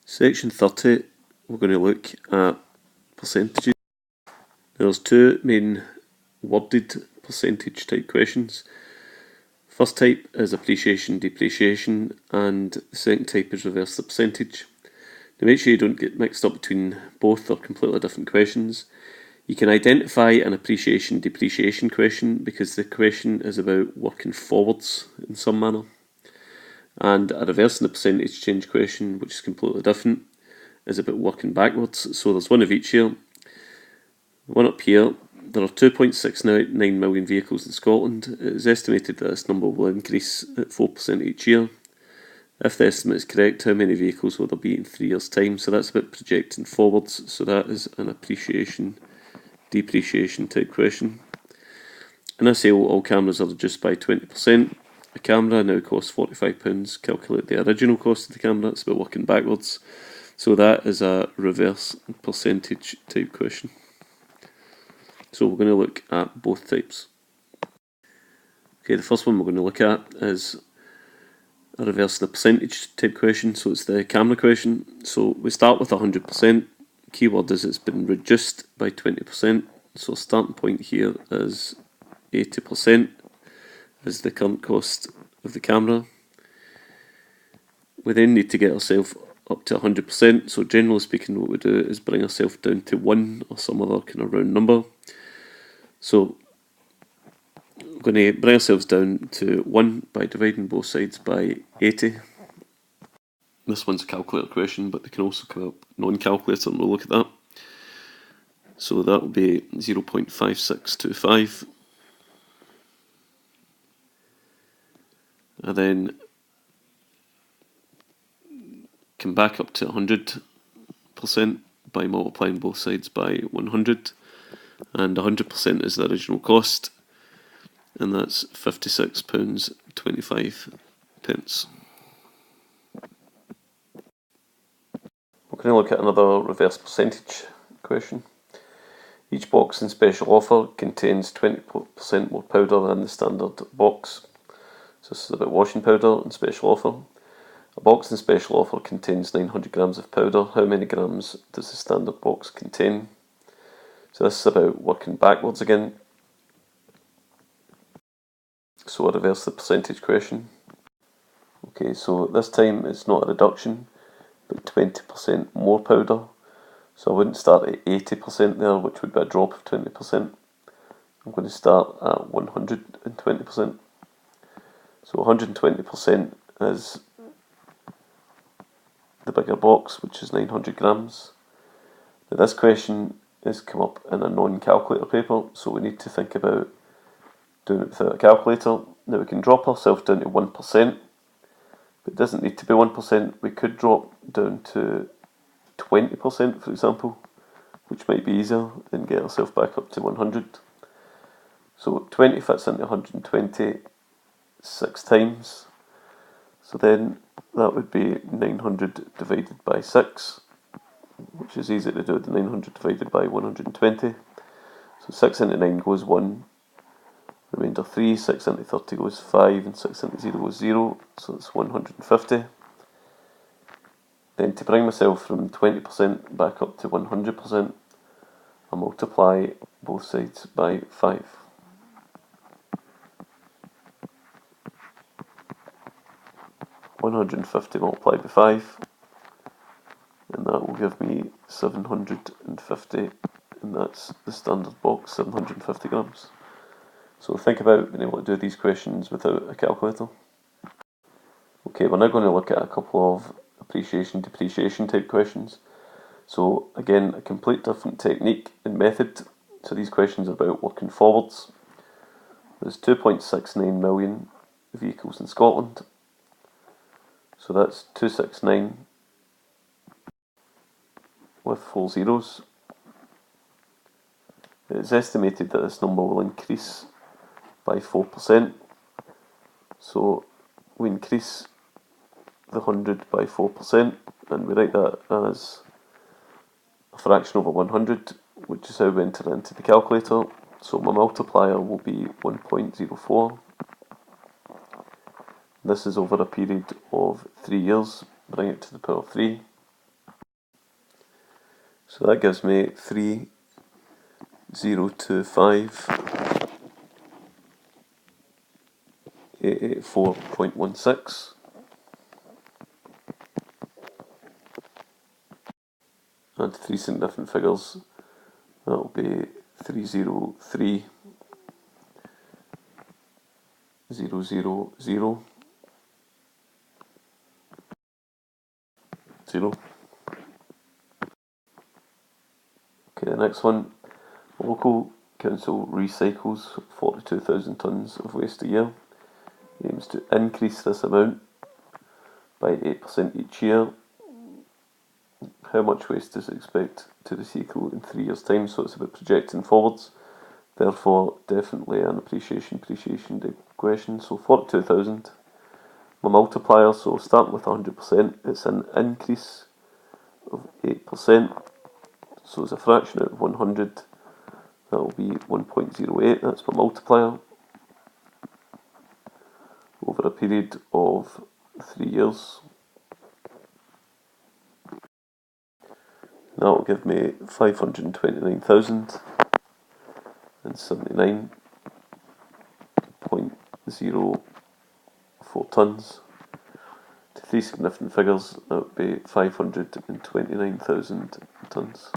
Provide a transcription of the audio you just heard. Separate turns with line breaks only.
Section 30, we're going to look at percentages. There's two main worded percentage type questions. First type is appreciation, depreciation, and the second type is reverse the percentage. Now make sure you don't get mixed up between both, they're completely different questions. You can identify an appreciation, depreciation question because the question is about working forwards in some manner. And a reversing the percentage change question, which is completely different, is about working backwards. So there's one of each here. One up here, there are 2.69 million vehicles in Scotland. It is estimated that this number will increase at 4% each year. If the estimate is correct, how many vehicles will there be in 3 years' time? So that's about projecting forwards. So that is an appreciation, depreciation type question. And I say all cameras are reduced by 20%. A camera now costs £45. Calculate the original cost of the camera. It's about working backwards. So that is a reverse percentage type question. So we're going to look at both types. Okay, the first one we're going to look at is a reverse the percentage type question. So it's the camera question. So we start with 100%. Keyword is it's been reduced by 20%. So starting point here is 80% is the current cost of the camera. We then need to get ourselves up to 100%. So generally speaking, what we do is bring ourselves down to 1 or some other kind of round number. So we're going to bring ourselves down to 1 by dividing both sides by 80. This one's a calculator question, but they can also come up non-calculator, and we'll look at that. So that will be 0.5625. And then come back up to 100% by multiplying both sides by 100. And 100% is the original cost, and that's £56.25. We're going to look at another reverse percentage question. Each box in special offer contains 20% more powder than the standard box. So this is about washing powder in special offer. A box in special offer contains 900 grams of powder. How many grams does the standard box contain? So this is about working backwards again. So I reverse the percentage question. Okay, so this time it's not a reduction, but 20% more powder. So I wouldn't start at 80% there, which would be a drop of 20%. I'm going to start at 120%. So 120% is the bigger box, which is 900 grams. Now this question has come up in a non-calculator paper, so we need to think about doing it without a calculator. Now we can drop ourselves down to 1%, but it doesn't need to be 1%. We could drop down to 20%, for example, which might be easier, and get ourselves back up to 100. So 20 fits into 120 6 times. So then that would be 900 divided by 6, which is easy to do, the 900 divided by 120. So 6 into 9 goes 1, remainder 3, 6 into 30 goes 5, and 6 into 0 goes 0, so it's 150. Then to bring myself from 20% back up to 100%, I multiply both sides by 5. £150 multiplied by 5, and that will give me 750, and that's the standard box, 750 grams. So think about being able to do these questions without a calculator. Okay, we're now going to look at a couple of appreciation, depreciation type questions. So again, a complete different technique and method. So these questions are about working forwards. There's 2.69 million vehicles in Scotland. So that's 269 with 4 zeros. It's estimated that this number will increase by 4%. So we increase the 100 by 4%, and we write that as a fraction over 100, which is how we enter into the calculator. So my multiplier will be 1.04. This is over a period of 3 years, bring it to the power of 3. So that gives me 3025.884.16. And three significant figures, that will be 303,000,000. Okay, the next one. The local council recycles 42,000 tonnes of waste a year. It aims to increase this amount by 8% each year. How much waste does it expect to recycle in 3 years' time? So it's about projecting forwards. Therefore, definitely an appreciation question. So 42,000. My multiplier, so starting with 100%, it's an increase of 8%. So as a fraction out of 100, that will be 1.08. That's my multiplier. Over a period of 3 years. That will give me 529,079.04 tonnes. To three significant figures, that would be 529,000 tonnes.